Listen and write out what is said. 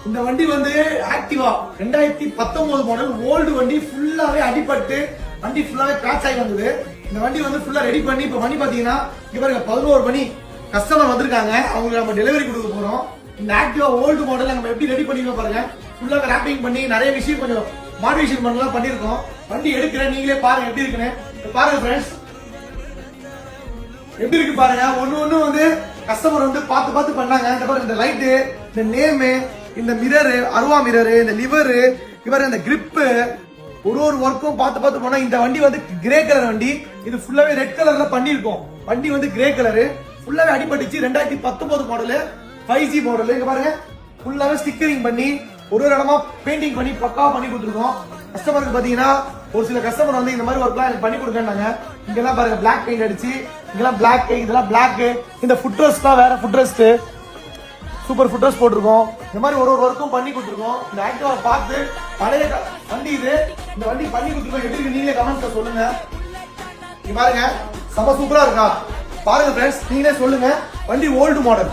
இந்த வண்டி வந்து ஆக்டிவா 2019 மாடல் ஓல்டு வண்டி, ஃபுல்லாவே அடிபட்டு வண்டி ஃபுல்லாவே கிராச் ஆகி வந்தது. இந்த வண்டி வந்து ஃபுல்லா ரெடி பண்ணி இப்ப வண்டி பாத்தீங்கன்னா இங்க பாருங்க 11 மணி கஸ்டமர் வந்திருக்காங்க, அவங்களுக்கு நம்ம டெலிவரி கொடுக்க போறோம். இந்த ஆக்டிவா ஓல்டு மாடல் நம்ம எப்படி ரெடி பண்ணிருக்கோம் பாருங்க. ஃபுல்லா ராப்பிங் பண்ணி நிறைய விஷயம் கொஞ்சம் மாடிஃபிகேஷன் பண்ணலாம் பண்ணிருக்கோம். வண்டி எடுக்கிறேன், நீங்களே பாருங்க எப்படி இருக்குன்னு. பாருங்க ஃப்ரெண்ட்ஸ் எப்படி இருக்கு பாருங்க. ஒண்ணு வந்து கஸ்டமர் வந்து பார்த்து பண்ணாங்க. இந்த பாருங்க, இந்த லைட்டு, இந்த நேமு, இந்த மிரரு, அருவா மிரரு, இந்த லிவரு, இவர் இந்த கிரிப்பு, ஒரு ஒர்க்கும் பார்த்து போனா. இந்த வண்டி வந்து கிரே கலர் வண்டி, இது ஃபுல்லாவே ரெட் கலர்ல பண்ணிருக்கோம். வண்டி வந்து கிரே கலரு, ஃபுல்லாவே அடிபட்டுச்சு. 2019 மாடலு, 5G மாடலு. இங்க பாருங்க ஃபுல்லாவே ஸ்டிக்கரிங் பண்ணி ஒரு இடமா பெயிண்டிங் பண்ணி பக்காவா பண்ணி கொடுத்துருக்கோம். கஸ்டமருக்கு பாத்தீங்கன்னா ஒரு சில கஸ்டமர் வந்து இந்த மாதிரி ஒர்க்லாம் எனக்கு பண்ணி கொடுக்கறாங்க. இங்கெல்லாம் பாருங்க பிளாக் பெயிண்ட் அடிச்சு, இங்கெல்லாம் பிளாக், இதெல்லாம் பிளாக். இந்த ஃபுட் ரெஸ்ட் தான் வேற food rest, super food rest போட்டிருக்கோம். இந்த மாதிரி ஒரு ஒர்க்கும் பண்ணி கொடுத்துருக்கோம். இந்த ஆக்டிவா பார்த்து பழைய வண்டி இது, இந்த வண்டி பண்ணி கொடுத்துருக்கோம். எப்படி இருக்கு நீங்களே கமெண்ட்ல சொல்லுங்க. இங்க பாருங்க செம சூப்பரா இருக்கா பாருங்க ஃப்ரெண்ட்ஸ், நீங்களே சொல்லுங்க. வண்டி ஓல்டு மாடல்.